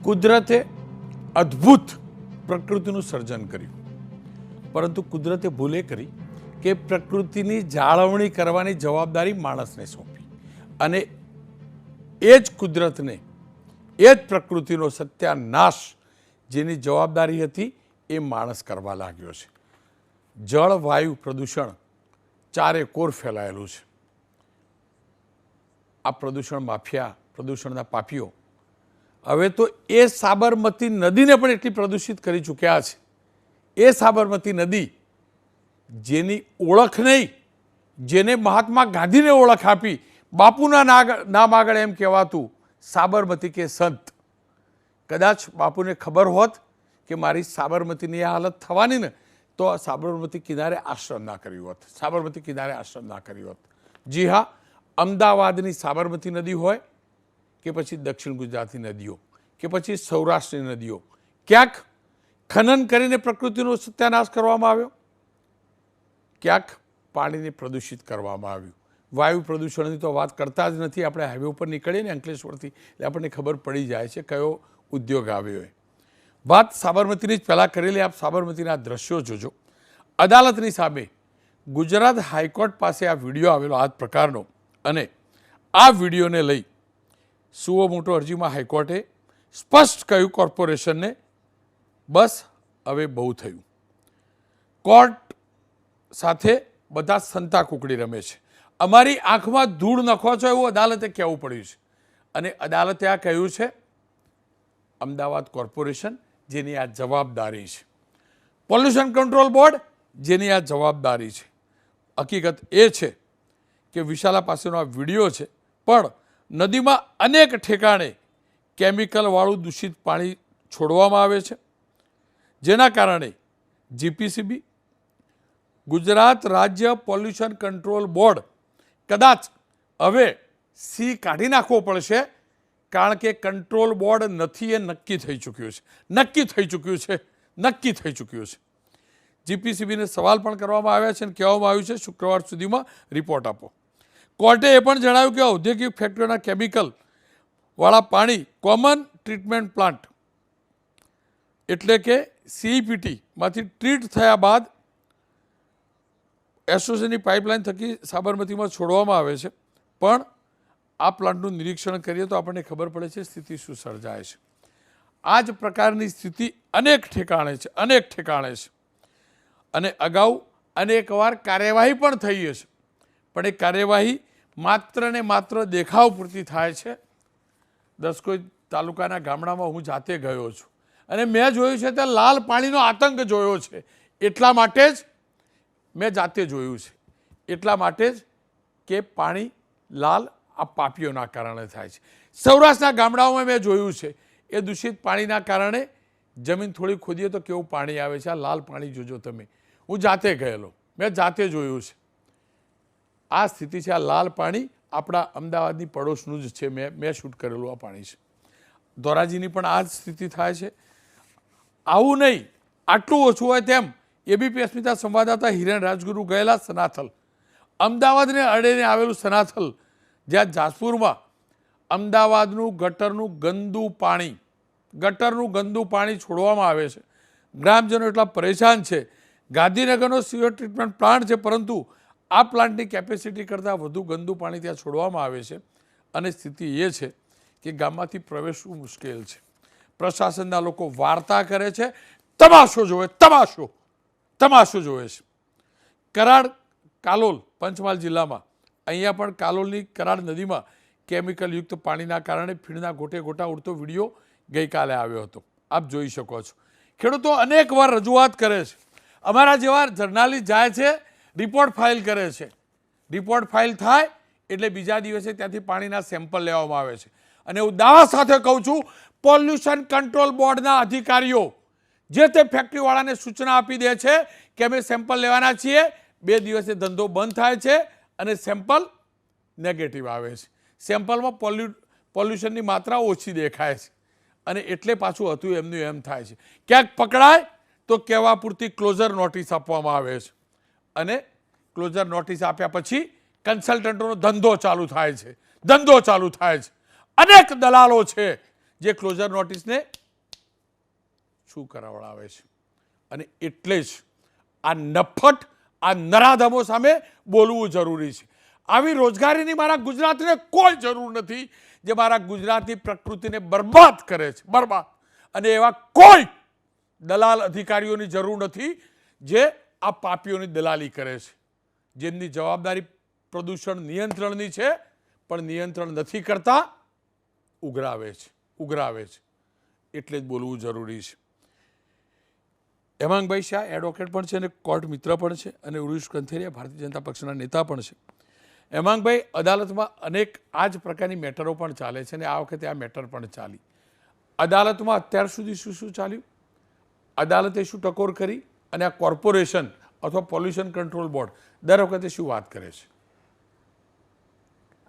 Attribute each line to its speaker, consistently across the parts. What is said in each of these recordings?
Speaker 1: કુદરતે અદ્ભુત પ્રકૃતિનું સર્જન કર્યું, પરંતુ કુદરતે ભૂલે કરી કે પ્રકૃતિની જાળવણી કરવાની જવાબદારી માણસને સોંપી અને એ જ કુદરતને, એ જ પ્રકૃતિનો સત્યાનાશ જેની જવાબદારી હતી એ માણસ કરવા લાગ્યો છે. જળ વાયુ પ્રદૂષણ ચારે કોર ફેલાયેલું છે. આ પ્રદૂષણ માફિયા, પ્રદૂષણના પાપીઓ હવે તો એ સાબરમતી નદીને પણ એટલી પ્રદૂષિત કરી ચૂક્યા છે. એ સાબરમતી નદી જેની ઓળખ નહીં, જેને મહાત્મા ગાંધીને ઓળખ આપી, બાપુના નામ આગળ એમ કહેવાતું સાબરમતી કે સંત. કદાચ બાપુને ખબર હોત કે મારી સાબરમતીની આ હાલત થવાની ને, તો સાબરમતી કિનારે આશ્રમ ના કર્યું હોત, સાબરમતી કિનારે આશ્રમ ના કર્યું હોત. જી હા, અમદાવાદની સાબરમતી નદી હોય કે પછી દક્ષિણ ગુજરાતની નદીઓ કે પછી સૌરાષ્ટ્રની નદીઓ, ક્યાંક ખનન કરીને પ્રકૃતિનો સત્યાનાશ કરવામાં આવ્યો, ક્યાંક પાણીને પ્રદૂષિત કરવામાં આવ્યું. વાયુ પ્રદૂષણની તો વાત કરતા જ નથી. આપણે હાઈવે ઉપર નીકળીએ ને અંકલેશ્વરથી એટલે આપણને ખબર પડી જાય છે કયો ઉદ્યોગ આવ્યો હોય. વાત સાબરમતીની જ પહેલાં કરેલી. આપ સાબરમતીના દ્રશ્યો જોજો. અદાલતની સામે ગુજરાત હાઈકોર્ટ પાસે આ વિડીયો આવેલો આ પ્રકારનો, અને આ વિડીયોને લઈ સુઓ મોટો અરજીમાં હાઈકોર્ટે સ્પષ્ટ કહ્યું કોર્પોરેશનને, બસ હવે બહુ થયું. કોર્ટ સાથે બધા સંતા કુકડી રમે છે. અમારી આંખમાં ધૂળ નખો છો એવું અદાલતે કહેવું પડ્યું છે. અને અદાલતે આ કહ્યું છે અમદાવાદ કોર્પોરેશન જેની આ જવાબદારી છે, પોલ્યુશન કંટ્રોલ બોર્ડ જેની આ જવાબદારી છે. હકીકત એ છે કે વિશાલા પાસેનો આ વિડીયો છે, પણ નદીમાં અનેક ઠેકાણે કેમિકલવાળું દૂષિત પાણી છોડવામાં આવે છે, જેના કારણે જીપીસીબી, ગુજરાત રાજ્ય પોલ્યુશન કંટ્રોલ બોર્ડ કદાચ હવે સી કાઢી નાખવો પડશે, કારણ કે કંટ્રોલ બોર્ડ નથી એ નક્કી થઈ ચૂક્યું છે, નક્કી થઈ ચૂક્યું છે, નક્કી થઈ ચૂક્યું છે. જીપીસીબીને સવાલ પણ કરવામાં આવ્યા છે અને કહેવામાં આવ્યું છે શુક્રવાર સુધીમાં રિપોર્ટ આપો. કોર્ટે એ પણ જણાવ્યું કે ઔદ્યોગિક ફેક્ટરીઓના કેમિકલવાળા પાણી કોમન ટ્રીટમેન્ટ પ્લાન્ટ એટલે કે સીઈપીટીમાંથી ટ્રીટ થયા બાદ એસોસીની પાઇપલાઇન થકી સાબરમતીમાં છોડવામાં આવે છે. પણ આ પ્લાન્ટનું નિરીક્ષણ કરીએ તો આપણને ખબર પડે છે સ્થિતિ શું સર્જાય છે. આ જ પ્રકારની સ્થિતિ અનેક ઠેકાણે છે, અનેક ઠેકાણે છે. અને અગાઉ અનેકવાર કાર્યવાહી પણ થઈ હશે, પણ એ કાર્યવાહી માત્ર ને માત્ર દેખાવ પૂરતી થાય છે. દસકોઈ તાલુકાના ગામડામાં હું જાતે ગયો છું અને મેં જોયું છે ત્યાં લાલ પાણીનો આતંક જોયો છે. એટલા માટે જ મેં જાતે જોયું છે, એટલા માટે જ કે પાણી લાલ આ પાપીઓના કારણે થાય છે. સૌરાષ્ટ્રના ગામડાઓમાં મેં જોયું છે એ દૂષિત પાણીના કારણે જમીન થોડી ખોદીએ તો કેવું પાણી આવે છે. આ લાલ પાણી જોજો તમે. હું જાતે ગયેલો, મેં જાતે જોયું છે. આ સ્થિતિ છે. આ લાલ પાણી આપણા અમદાવાદની પડોશનું જ છે. મેં શૂટ કરેલું આ પાણી છે. ધોરાજીની પણ આ જ સ્થિતિ થાય છે. આવું નહીં, આટલું ઓછું હોય તેમ એબીપી અસ્મિતા સંવાદદાતા હિરેન રાજગુરુ ગયેલા સનાથલ, અમદાવાદને અડેને આવેલું સનાથલ, જ્યાં જાસપુરમાં અમદાવાદનું ગટરનું ગંદુ પાણી છોડવામાં આવે છે. ગ્રામજનો એટલા પરેશાન છે. ગાંધીનગરનો સીવર ટ્રીટમેન્ટ પ્લાન્ટ છે, પરંતુ આ પ્લાન્ટની કેપેસિટી કરતાં વધુ ગંદુ પાણી ત્યાં છોડવામાં આવે છે. અને સ્થિતિ એ છે કે ગામમાંથી પ્રવેશવું મુશ્કેલ છે. પ્રશાસનના લોકો વાર્તા કરે છે, તમાશો જોવે, તમાશો જોવે છે. કરાડ, કાલોલ, પંચમહાલ જિલ્લામાં અહીંયા પણ કાલોલની કરાડ નદીમાં કેમિકલયુક્ત પાણીના કારણે ફીણના ગોટે ગોટા ઉડતો વિડીયો ગઈકાલે આવ્યો હતો. આપ જોઈ શકો છો. ખેડૂતો અનેક વાર રજૂઆત કરે છે. અમારા જેવા જર્નાલિસ્ટ જાય છે, રિપોર્ટ ફાઇલ કરે છે. રિપોર્ટ ફાઇલ થાય એટલે બીજા દિવસે ત્યાંથી પાણીના સેમ્પલ લેવામાં આવે છે. અને હું દાવા સાથે કહું છું, પોલ્યુશન કંટ્રોલ બોર્ડના અધિકારીઓ જે તે ફેક્ટરીવાળાને સૂચના આપી દે છે કે અમે સેમ્પલ લેવાના છીએ. 2 દિવસે ધંધો બંધ થાય છે અને સેમ્પલ નેગેટિવ આવે છે. સેમ્પલમાં પોલ્યુશનની માત્રા ઓછી દેખાય છે અને એટલે પાછું હતું એમનું એમ થાય છે. ક્યાંક પકડાય તો કહેવા પૂરતી ક્લોઝર નોટિસ આપવામાં આવે છે અને ક્લોઝર નોટિસ આપ્યા પછી કન્સલ્ટન્ટોનો ધંધો ચાલુ થાય છે. અનેક દલાલો છે જે ક્લોઝર નોટિસને શું કરાવડાવે છે. અને એટલે જ આ નફટ આ નરાધમો સામે બોલવું જરૂરી છે. આવી રોજગારીની મારા ગુજરાતને કોઈ જરૂર નથી જે મારા ગુજરાતની પ્રકૃતિને બરબાદ કરે છે, બરબાદ. અને એવા કોઈ દલાલ અધિકારીઓની જરૂર નથી જે આ પાપીઓની દલાલી કરે છે, જેમની જવાબદારી પ્રદૂષણ નિયંત્રણની છે પણ નિયંત્રણ નથી કરતા, ઉઘરાવે છે. એટલે જ બોલવું જરૂરી છે. હેમાંગભાઈ શાહ એડવોકેટ પણ છે અને કોર્ટ મિત્ર પણ છે અને ઉરુષ કંથેરિયા ભારતીય જનતા પક્ષના નેતા પણ છે. હેમાંગભાઈ, અદાલતમાં અનેક આ જ પ્રકારની મેટરો પણ ચાલે છે અને આ વખતે આ મેટર પણ ચાલી. અદાલતમાં અત્યાર સુધી શું શું ચાલ્યું, અદાલતે શું ટકોર કરી અને આ કોર્પોરેશન અથવા પોલ્યુશન કંટ્રોલ બોર્ડ દર વખતે શું વાત કરે છે?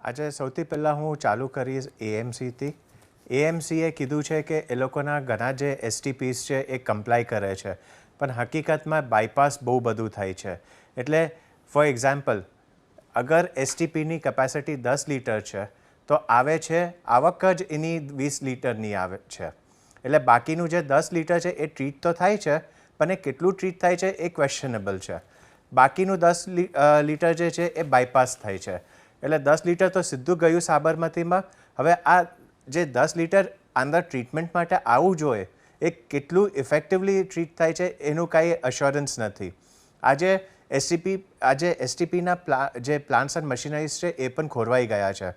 Speaker 2: આજે સૌથી પહેલાં હું ચાલુ કરીશ એએમસીથી. એએમસીએ કીધું છે કે એ લોકોના ઘણા જે એસટીપીસ છે એ કમ્પ્લાય કરે છે, પણ હકીકતમાં બાયપાસ બહુ બધું થાય છે. એટલે ફોર એક્ઝામ્પલ, અગર એસટીપીની કેપેસિટી 10 લીટર છે તો આવે છે આવક જ એની 20 લીટરની આવે છે. એટલે બાકીનું જે 10 લીટર છે એ ટ્રીટ તો થાય છે, પણ એ કેટલું ટ્રીટ થાય છે એ ક્વેશ્ચનેબલ છે. બાકીનું 10 લીટર જે છે એ બાયપાસ થાય છે. એટલે 10 લીટર તો સીધું ગયું સાબરમતીમાં. હવે આ જે 10 લીટર અંદર ટ્રીટમેન્ટ માટે આવવું જોઈએ એ કેટલું ઇફેક્ટિવલી ટ્રીટ થાય છે એનું કાંઈ અશ્યોરન્સ નથી. આજે એસટીપીના જે પ્લાન્ટ્સ એન્ડ મશીનરીઝ છે એ પણ ખોરવાઈ ગયા છે.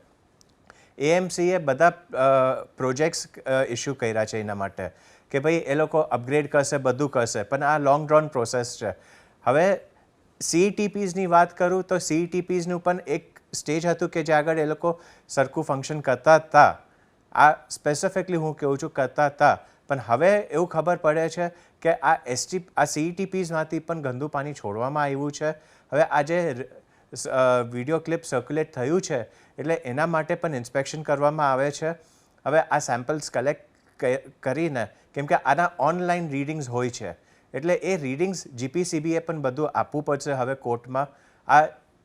Speaker 2: એએમસીએ બધા પ્રોજેક્ટ્સ ઇસ્યુ કર્યા છે એના માટે કે ભાઈ એ લોકો અપગ્રેડ કરશે, બધું કરશે, પણ આ લોંગ ડ્રોન પ્રોસેસ છે. હવે સીઈટીપીઝની વાત કરું તો સીઈટીપીઝનું પણ એક સ્ટેજ હતું કે જ્યાં આગળ એ લોકો સરખું ફંક્શન કરતા હતા. આ સ્પેસિફિકલી હું કહું છું કરતા હતા, પણ હવે એવું ખબર પડે છે કે આ સીઈટીપીઝમાંથી પણ ગંદુ પાણી છોડવામાં આવ્યું છે. હવે આ જે વિડીયો ક્લિપ સર્ક્યુલેટ થયું છે એટલે એના માટે પણ ઇન્સ્પેક્શન કરવામાં આવે છે. હવે આ સેમ્પલ્સ કલેક્ટ કરીને, કેમ કે આના ઓનલાઈન રીડિંગ્સ હોય છે, એટલે એ રીડિંગ્સ જીપીસીબીએ પણ બધું આપવું પડશે હવે કોર્ટમાં. આ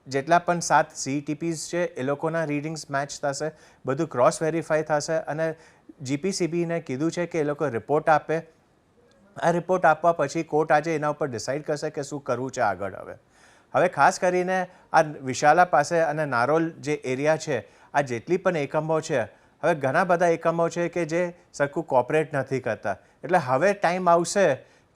Speaker 2: જેટલા પણ 7 સીઈટીપીઝ છે એ લોકોના રીડિંગ્સ મેચ થશે, બધું ક્રોસ વેરીફાઈ થશે અને જીપીસીબીને કીધું છે કે એ લોકો રિપોર્ટ આપે. આ રિપોર્ટ આપવા પછી કોર્ટ આજે એના ઉપર ડિસાઇડ કરશે કે શું કરવું છે આગળ. હવે ખાસ કરીને આ વિશાલા પાસે અને નારોલ જે એરિયા છે, આ જેટલી પણ એકમો છે, હવે ઘણા બધા એકમો છે કે જે સરખું કોઓપરેટ નથી કરતા. એટલે હવે ટાઈમ આવશે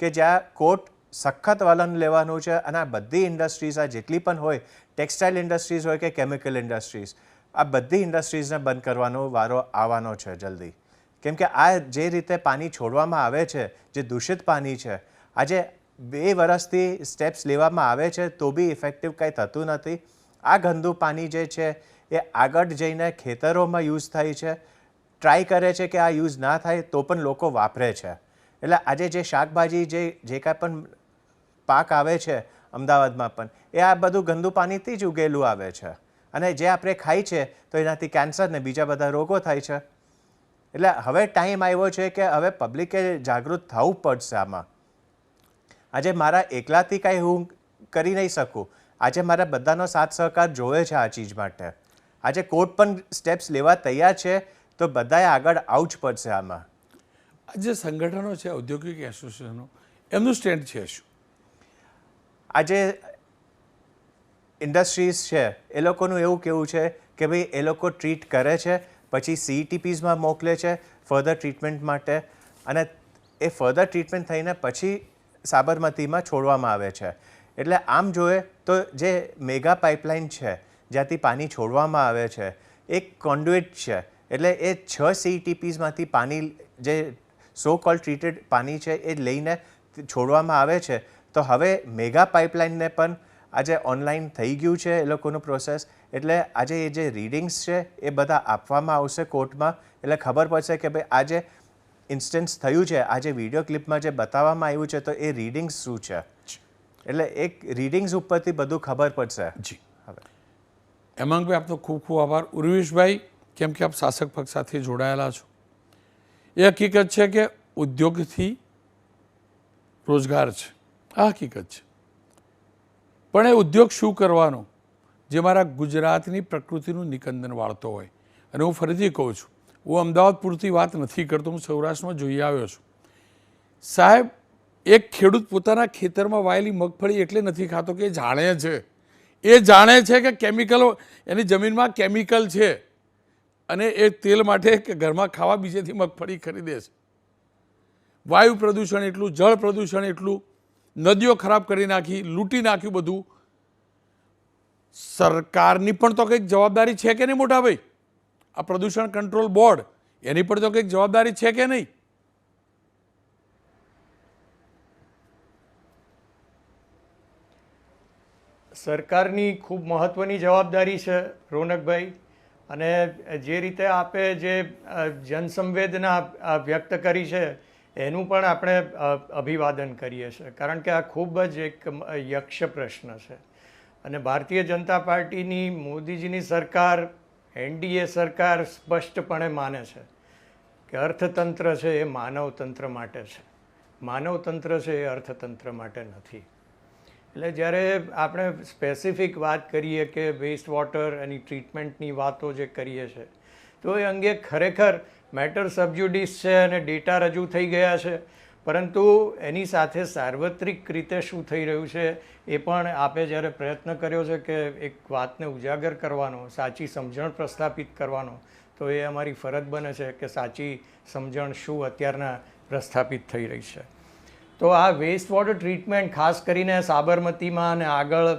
Speaker 2: કે જ્યાં કોર્ટ સખત વલણ લેવાનું છે અને આ બધી ઇન્ડસ્ટ્રીઝ, આ જેટલી પણ હોય, ટેક્સટાઇલ ઇન્ડસ્ટ્રીઝ હોય કે કેમિકલ ઇન્ડસ્ટ્રીઝ, આ બધી ઇન્ડસ્ટ્રીઝને બંધ કરવાનો વારો આવવાનો છે જલ્દી. કેમ કે આ જે રીતે પાણી છોડવામાં આવે છે, જે દૂષિત પાણી છે, આજે 2 વર્ષથી સ્ટેપ્સ લેવામાં આવે છે તો બી ઇફેક્ટિવ કંઈ થતું નથી. આ ગંદુ પાણી જે છે એ આગળ જઈને ખેતરોમાં યુઝ થાય છે. ટ્રાય કરે છે કે આ યુઝ ના થાય તો પણ લોકો વાપરે છે. એટલે આજે જે શાકભાજી જે કાંઈ પણ પાક આવે છે અમદાવાદમાં પણ, એ આ બધું ગંદુ પાણીથી જ ઉગેલું આવે છે અને જે આપણે ખાઈ છે તો એનાથી કેન્સર ને બીજા બધા રોગો થાય છે. એટલે હવે ટાઈમ આવ્યો છે કે હવે પબ્લિકે જાગૃત થવું પડશે આમાં. આજે મારા એકલાથી કાંઈ હું કરી નહીં શકું. આજે મારા બધાનો સાથ સહકાર જોવે છે આ ચીજ માટે. આજે કોર્ટ પણ સ્ટેપ્સ લેવા તૈયાર છે તો બધાએ આગળ આવવું જ પડશે આમાં.
Speaker 1: આ જે સંગઠનો છે, ઔદ્યોગિક એસોસિએશનો, એમનું સ્ટેન્ડ છે શું?
Speaker 2: આજે ઇન્ડસ્ટ્રીઝ છે એ લોકોનું એવું કહેવું છે કે ભાઈ એ લોકો ટ્રીટ કરે છે, પછી સીઈટીપીઝમાં મોકલે છે ફર્ધર ટ્રીટમેન્ટ માટે, અને એ ફર્ધર ટ્રીટમેન્ટ થઈને પછી સાબરમતીમાં છોડવામાં આવે છે. એટલે આમ જોઈએ તો જે મેગા પાઇપલાઇન છે જ્યાંથી પાણી છોડવામાં આવે છે, એક કોન્ડ્યુઇટ છે. એટલે એ 6 સીઈટીપીઝમાંથી પાણી, જે સો કોલ્ડ ટ્રીટેડ પાણી છે, એ લઈને છોડવામાં આવે છે. તો હવે મેગા પાઇપલાઇનને પણ આજે ઓનલાઈન થઈ ગયું છે એ લોકોનું પ્રોસેસ. એટલે આજે એ જે રીડિંગ્સ છે એ બધા આપવામાં આવશે કોર્ટમાં. એટલે ખબર પડશે કે ભાઈ આ જે ઇન્સ્ટન્સ થયું છે, આ જે વિડીયો ક્લિપમાં જે બતાવવામાં આવ્યું છે, તો એ રીડિંગ્સ શું છે. એટલે એક રીડિંગ્સ ઉપરથી બધું ખબર પડશે.
Speaker 1: જી, હવે હેમાંગભાઈ, આપનો ખૂબ ખૂબ આભાર. ઉર્વેશભાઈ, કેમ કે આપ શાસક પક્ષ સાથે જોડાયેલા છો, એ હકીકત છે કે ઉદ્યોગથી રોજગાર છે, આ હકીકત છે. પણ એ ઉદ્યોગ શું કરવાનો જે મારા ગુજરાતની પ્રકૃતિનું નિકંદન વાળતો હોય? અને હું ફરીથી કહું છું, હું અમદાવાદ પૂરતી વાત નથી કરતો, હું સૌરાષ્ટ્રમાં જોઈ આવ્યો છું. સાહેબ, એક ખેડૂત પોતાના ખેતરમાં વાયેલી મગફળી એટલે નથી ખાતો કે એ જાણે છે કે કેમિકલ એની જમીનમાં કેમિકલ છે અને એ તેલ માટે કે ઘરમાં ખાવા બીજેથી મગફળી ખરીદે છે. વાયુ પ્રદૂષણ એટલું, જળ પ્રદૂષણ એટલું, નદીઓ ખરાબ કરી નાખી, લૂંટી નાખ્યું બધું. સરકારની પણ તો કંઈક જવાબદારી છે કે નહીં મોટા ભાઈ? આ પ્રદૂષણ કંટ્રોલ બોર્ડ એની પણ તો કંઈક જવાબદારી છે કે નહીં?
Speaker 3: સરકારની ખૂબ મહત્ત્વની જવાબદારી છે રોનકભાઈ, અને જે રીતે આપે જે જનસંવેદના વ્યક્ત કરી છે એનું પણ આપણે અભિવાદન કરીએ છીએ, કારણ કે આ ખૂબ જ એક યક્ષ પ્રશ્ન છે. અને ભારતીય જનતા પાર્ટીની મોદીજીની સરકાર, એનડીએ સરકાર સ્પષ્ટપણે માને છે કે અર્થતંત્ર છે એ માનવતંત્ર માટે છે, માનવતંત્ર છે એ અર્થતંત્ર માટે નથી. એટલે જ્યારે આપણે સ્પેસિફિક વાત કરીએ કે વેસ્ટ વોટર એની ટ્રીટમેન્ટની વાતો જે કરીએ છીએ, તો એ અંગે ખરેખર મેટર સબજ્યુડિસ છે અને ડેટા રજૂ થઈ ગયા છે, પરંતુ એની સાથે સાર્વત્રિક રીતે શું થઈ રહ્યું છે એ પણ આપે જ્યારે પ્રયત્ન કર્યો છે કે એક વાતને ઉજાગર કરવાનો, સાચી સમજણ પ્રસ્થાપિત કરવાનો, તો એ અમારી ફરજ બને છે કે સાચી સમજણ શું અત્યારના પ્રસ્થાપિત થઈ રહી છે. તો આ વેસ્ટ વોટર ટ્રીટમેન્ટ ખાસ કરીને સાબરમતીમાં અને આગળ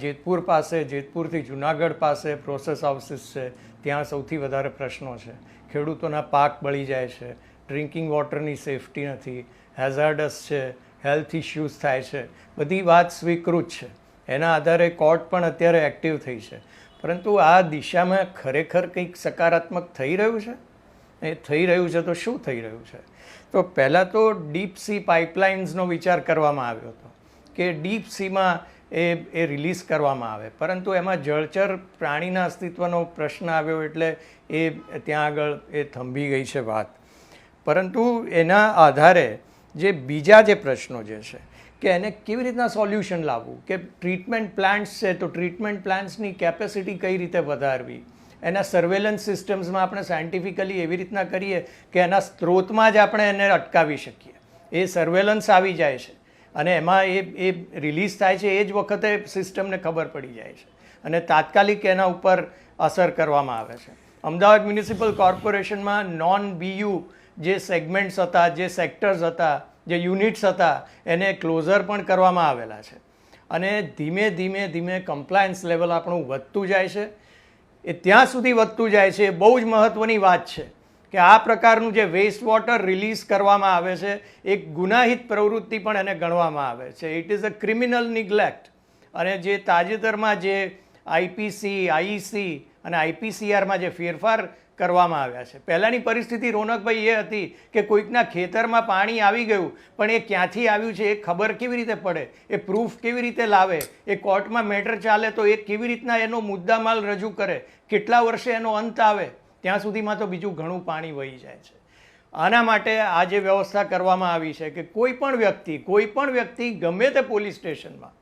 Speaker 3: જેતપુર પાસે, જેતપુરથી જુનાગઢ પાસે પ્રોસેસ હાઉસીસ છે, ત્યાં સૌથી વધારે પ્રશ્નો છે. ખેડૂતોના પાક બળી જાય છે, ડ્રિંકિંગ વોટરની સેફટી નથી, હેઝાર્ડસ છે, હેલ્થ ઇશ્યુઝ થાય છે, બધી વાત સ્વીકૃત છે. એના આધારે કોર્ટ પણ અત્યારે એક્ટિવ થઈ છે. પરંતુ આ દિશામાં ખરેખર કંઈક સકારાત્મક થઈ રહ્યું છે? એ થઈ રહ્યું છે તો શું થઈ રહ્યું છે? તો પહેલાં તો ડીપ સી પાઇપલાઇન્સનો વિચાર કરવામાં આવ્યો હતો કે ડીપ સીમાં એ રિલીઝ કરવામાં આવે, પરંતુ એમાં જળચર પ્રાણીના અસ્તિત્વનો પ્રશ્ન આવ્યો એટલે એ ત્યાં આગળ એ થંભી ગઈ છે વાત. પરંતુ એના આધારે જે બીજા જે પ્રશ્નો જે છે કે એને કેવી રીતના સોલ્યુશન લાવવું, કે ટ્રીટમેન્ટ પ્લાન્ટ્સ છે તો ટ્રીટમેન્ટ પ્લાન્ટ્સની કેપેસિટી કઈ રીતે વધારવી, એના સર્વેલન્સ સિસ્ટમ્સમાં આપણે સાયન્ટિફિકલી એવી રીતના કરીએ કે એના સ્ત્રોતમાં જ આપણે એને અટકાવી શકીએ. એ સર્વેલન્સ આવી જાય છે અને એમાં એ રિલીઝ થાય છે એ જ વખતે સિસ્ટમને ખબર પડી જાય છે અને તાત્કાલિક એના ઉપર અસર કરવામાં આવે છે. અમદાવાદ મ્યુનિસિપલ કોર્પોરેશનમાં નોન બીયુ જે સેગમેન્ટ્સ હતા, જે સેક્ટર્સ હતા, જે યુનિટ્સ હતા, એને ક્લોઝર પણ કરવામાં આવેલા છે. અને ધીમે ધીમે ધીમે કમ્પ્લાયન્સ લેવલ આપણું વધતું જાય છે. એ ત્યાં સુધી વધતું જાય છે, એ બહુ જ મહત્ત્વની વાત છે કે આ પ્રકારનું જે વેસ્ટ વોટર રિલીઝ કરવામાં આવે છે એક ગુનાહિત પ્રવૃત્તિ પણ એને ગણવામાં આવે છે. It is a criminal neglect. અને જે તાજેતરમાં જે આઈપીસી, આઈઈસી અને આઈપીસીઆરમાં જે ફેરફાર કરવામાં આવ્યા છે, પહેલાંની પરિસ્થિતિ રોનકભાઈ એ હતી કે કોઈકના ખેતરમાં પાણી આવી ગયું, પણ એ ક્યાંથી આવ્યું છે એ ખબર કેવી રીતે પડે, એ પ્રૂફ કેવી રીતે લાવે, એ કોર્ટમાં મેટર ચાલે તો એ કેવી રીતના એનો મુદ્દામાલ રજૂ કરે, કેટલા વર્ષે એનો અંત આવે, ત્યાં સુધીમાં તો બીજું ઘણું પાણી વહી જાય છે. આના માટે આ જે વ્યવસ્થા કરવામાં આવી છે કે કોઈ પણ વ્યક્તિ ગમે તે પોલીસ સ્ટેશનમાં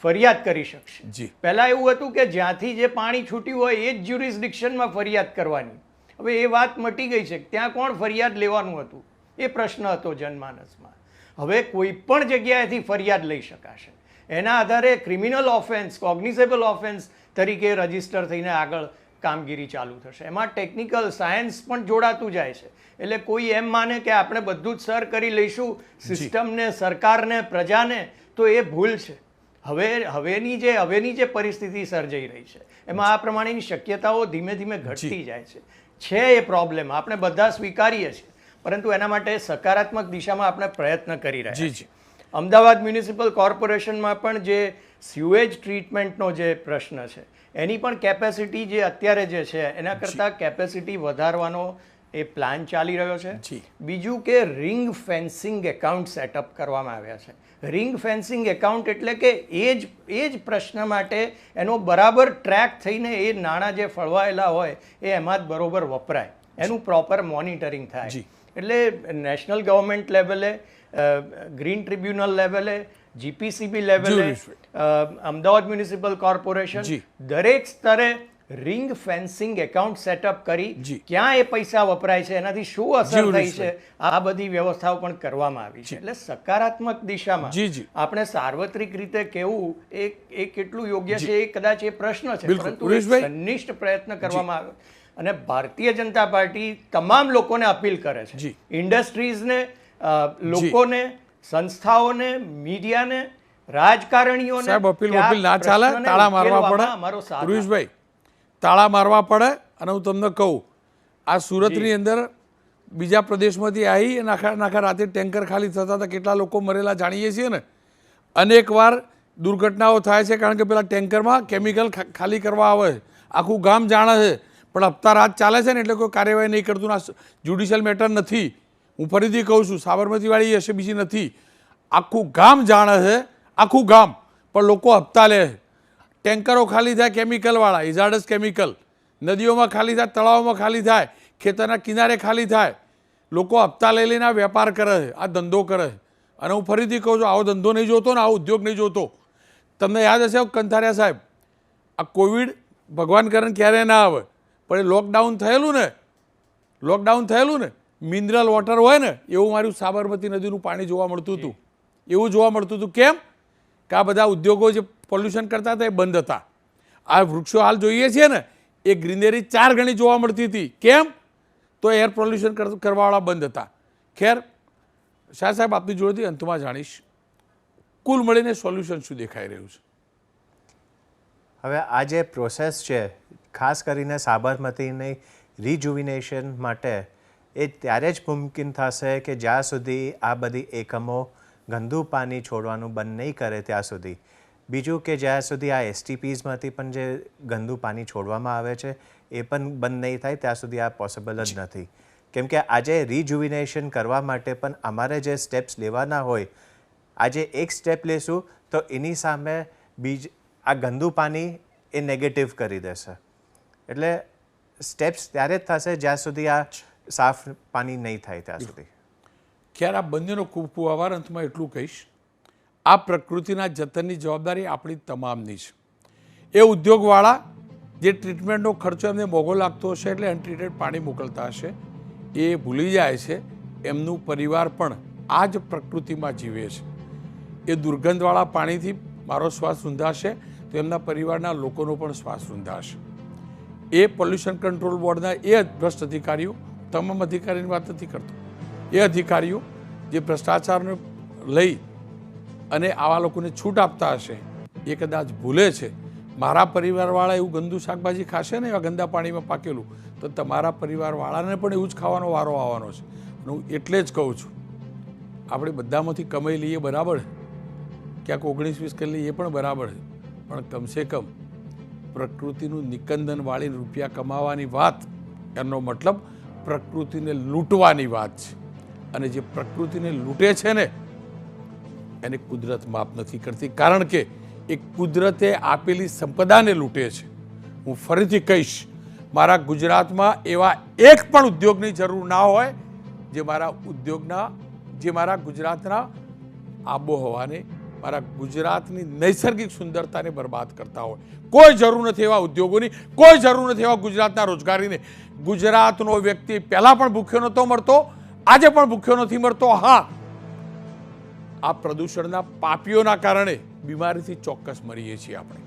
Speaker 3: ફરિયાદ કરી શકશે. પહેલાં એવું હતું કે જ્યાંથી જે પાણી છૂટ્યું હોય એ જ જ્યુરિસ્ડિક્શનમાં ફરિયાદ કરવાની. હવે એ વાત મટી ગઈ છે. ત્યાં કોણ ફરિયાદ લેવાનું હતું એ પ્રશ્ન હતો જનમાનસમાં. હવે કોઈ પણ જગ્યાએથી ફરિયાદ લઈ શકાશે. એના આધારે ક્રિમિનલ ઓફેન્સ, કોગ્નિઝેબલ ઓફેન્સ તરીકે રજીસ્ટર થઈને આગળ કામગીરી ચાલુ થશે. એમાં ટેકનિકલ સાયન્સ પણ જોડાતું જાય છે. એટલે કોઈ એમ માને કે આપણે બધું જ સર કરી લઈશું સિસ્ટમને, સરકારને, પ્રજાને, તો એ ભૂલ છે. હવેની જે પરિસ્થિતિ સર્જાઈ રહી છે એમાં આ પ્રમાણેની શક્યતાઓ ધીમે ધીમે ઘટતી જાય છે. એ પ્રોબ્લેમ આપણે બધા સ્વીકારીએ છીએ, પરંતુ એના માટે સકારાત્મક દિશામાં આપણે પ્રયત્ન કરી રહ્યા છીએ. અમદાવાદ મ્યુનિસિપલ કોર્પોરેશનમાં પણ જે સ્યુએજ ટ્રીટમેન્ટનો જે પ્રશ્ન છે એની પણ કેપેસિટી જે અત્યારે જે છે એના કરતાં કેપેસિટી વધારવાનો એ પ્લાન ચાલી રહ્યો છે. બીજું કે રિંગ ફેન્સિંગ એકાઉન્ટ સેટઅપ કરવામાં આવ્યા છે. રિંગ ફેન્સિંગ એકાઉન્ટ એટલે કે એ જ પ્રશ્ન માટે એનો બરાબર ટ્રેક થઈને એ નાણાં જે ફળવાયેલા હોય એ એમાં જ બરોબર વપરાય, એનું પ્રોપર મોનિટરિંગ થાય. એટલે નેશનલ ગવર્મેન્ટ લેવલે, ગ્રીન ટ્રિબ્યુનલ લેવલે, જીપીસીબી લેવલે, અમદાવાદ મ્યુનિસિપલ કોર્પોરેશન, દરેક સ્તરે રિંગ ફેન્સિંગ એકાઉન્ટ સેટઅપ કરી
Speaker 1: જી.
Speaker 3: ક્યાં એ પૈસા વપરાય છે, એનાથી શું અસર
Speaker 1: જી,
Speaker 3: થઈ છે, આ બધી વ્યવસ્થાઓ પણ કરવામાં આવી છે. એટલે સકારાત્મક દિશામાં
Speaker 1: જી, જી.
Speaker 3: આપણે સાર્વત્રિક રીતે કહેવું એ કેટલું યોગ્ય છે એ કદાચ એ પ્રશ્ન છે,
Speaker 1: બિલકુલ.
Speaker 3: પરંતુ એક
Speaker 1: ઉરેશભાઈ.
Speaker 3: સંનિષ્ઠ પ્રયત્ન કરવામાં આવ્યો અને ભારતીય જનતા પાર્ટી તમામ લોકોને અપીલ કરે છે,
Speaker 1: જી.
Speaker 3: ઇન્ડસ્ટ્રીઝને, લોકોને, સંસ્થાઓને, મીડિયાને, રાજકારણીઓને
Speaker 1: સાહેબ અપીલ
Speaker 3: કે આ
Speaker 1: વપીલ ના ચાલે,
Speaker 3: પ્રશ્નને
Speaker 1: તાળા મારવા
Speaker 3: ઉકેલવામાં અમારો
Speaker 1: પડે.
Speaker 3: સાથ આપો.
Speaker 1: પુરુષભાઈ, તાળા મારવા પડે. અને હું તમને કહું, આ સુરતની અંદર બીજા પ્રદેશમાંથી આવી અને આખા રાતે ટેન્કર ખાલી થતા હતા, કેટલા લોકો મરેલા જાણીએ છીએ ને. અનેક વાર દુર્ઘટનાઓ થાય છે કારણ કે પેલા ટેન્કરમાં કેમિકલ ખાલી કરવા આવે છે. આખું ગામ જાણે છે, પણ હપ્તા રાત ચાલે છે ને એટલે કોઈ કાર્યવાહી નહીં કરતું. ના જ્યુડિશિયલ મેટર નથી. હું ફરીથી કહું છું, સાબરમતીવાળી હશે, બીજી નથી. આખું ગામ જાણે છે, આખું ગામ, પણ લોકો હપ્તા લે છે. ટેન્કરો ખાલી થાય કેમિકલવાળા, ઇઝાર્ડસ કેમિકલ, નદીઓમાં ખાલી થાય, તળાવોમાં ખાલી થાય, ખેતરના કિનારે ખાલી થાય. લોકો હપ્તા લઈ લઈને આ વેપાર કરે છે, આ ધંધો કરે છે. અને હું ફરીથી કહું છું, આવો ધંધો નહીં જોતો ને આવો ઉદ્યોગ નહીં જોતો. તમને યાદ હશે કંથારિયા સાહેબ, આ કોવિડ ભગવાન કરે ક્યારે ના આવે, પણ એ લોકડાઉન થયેલું ને મિનરલ વોટર હોય ને એવું મારું સાબરમતી નદીનું પાણી જોવા મળતું હતું. એવું જોવા મળતું હતું. કેમ કે આ બધા ઉદ્યોગો જે પોલ્યુશન કરતા હતા એ બંધ હતા. આ વૃક્ષો હાલ જોઈએ છીએ ને એ ગ્રીનરી 4 ગણી જોવા મળતી હતી. કેમ? તો એર પોલ્યુશન કરવાવાળા બંધ હતા. ખેર, શાહ સાહેબ આપની જોડેથી અંતમાં જાણીશ, કુલ મળીને સોલ્યુશન શું દેખાઈ રહ્યું છે?
Speaker 2: હવે આ જે પ્રોસેસ છે, ખાસ કરીને સાબરમતીની રિજુવિનેશન માટે, એ ત્યારે જ મુમકિન થશે કે જ્યાં સુધી આ બધી એકમો ગંદુ પાણી છોડવાનું બંધ નહીં કરે ત્યાં સુધી. બીજું કે જ્યાં સુધી આ એસટીપીઝમાંથી પણ જે ગંદુ પાણી છોડવામાં આવે છે એ પણ બંધ નહીં થાય ત્યાં સુધી આ પોસિબલ જ નથી. કેમ કે આજે રિજુવિનેશન કરવા માટે પણ અમારે જે સ્ટેપ્સ લેવાના હોય, આજે એક સ્ટેપ લેશું તો એની સામે આ ગંદુ પાણી એ નેગેટિવ કરી દેશે. એટલે સ્ટેપ્સ ત્યારે જ થશે જ્યાં સુધી આ સાફ પાણી નહીં થાય ત્યાં સુધી.
Speaker 1: ખેર, આ બંનેનો ખૂબ ખૂબ આભાર. અંતમાં એટલું કહીશ, આ પ્રકૃતિના જતનની જવાબદારી આપણી તમામની છે. એ ઉદ્યોગવાળા જે ટ્રીટમેન્ટનો ખર્ચો એમને મોંઘો લાગતો હશે એટલે અનટ્રીટેડ પાણી મોકલતા હશે, એ ભૂલી જાય છે એમનું પરિવાર પણ આ જ પ્રકૃતિમાં જીવે છે. એ દુર્ગંધવાળા પાણીથી મારો શ્વાસ રૂંધાશે તો એમના પરિવારના લોકોનો પણ શ્વાસ રૂંધાશે. એ પોલ્યુશન કંટ્રોલ બોર્ડના એ ભ્રષ્ટ અધિકારીઓ, તમામ અધિકારીની વાત નથી કરતો, એ અધિકારીઓ જે ભ્રષ્ટાચારને લઈ અને આવા લોકોને છૂટ આપતા હશે, એ કદાચ ભૂલે છે. મારા પરિવારવાળા એવું ગંદુ શાકભાજી ખાશે ને એવા ગંદા પાણીમાં પાકેલું, તો તમારા પરિવારવાળાને પણ એવું જ ખાવાનો વારો આવવાનો છે. અને હું એટલે જ કહું છું, આપણે બધામાંથી કમાઈ લઈએ બરાબર, ક્યાંક 19-20 કરી લઈએ એ પણ બરાબર છે, પણ કમસે કમ પ્રકૃતિનું નિકંદન વાળી રૂપિયા કમાવાની વાત, એનો મતલબ પ્રકૃતિને લૂંટવાની વાત છે. અને જે પ્રકૃતિને લૂંટે છે ને એને કુદરત માફ નથી કરતી, કારણ કે એ કુદરતે આપેલી સંપદાને લૂંટે છે. હું ફરીથી કહીશ, મારા ગુજરાતમાં એવા એક પણ ઉદ્યોગની જરૂર ના હોય જે મારા ગુજરાતના આબોહવાને, મારા ગુજરાતની નૈસર્ગિક સુંદરતાને બરબાદ કરતા હોય. કોઈ જરૂર નથી એવા ઉદ્યોગોની, કોઈ જરૂર નથી એવા ગુજરાતના રોજગારીને. ગુજરાતનો વ્યક્તિ પહેલાં પણ ભૂખ્યો નહોતો મરતો, આજે પણ ભૂખ્યો નથી મરતો. હા, આ પ્રદૂષણના પાપીઓના કારણે બીમારીથી ચોક્કસ મરીએ છીએ આપણે.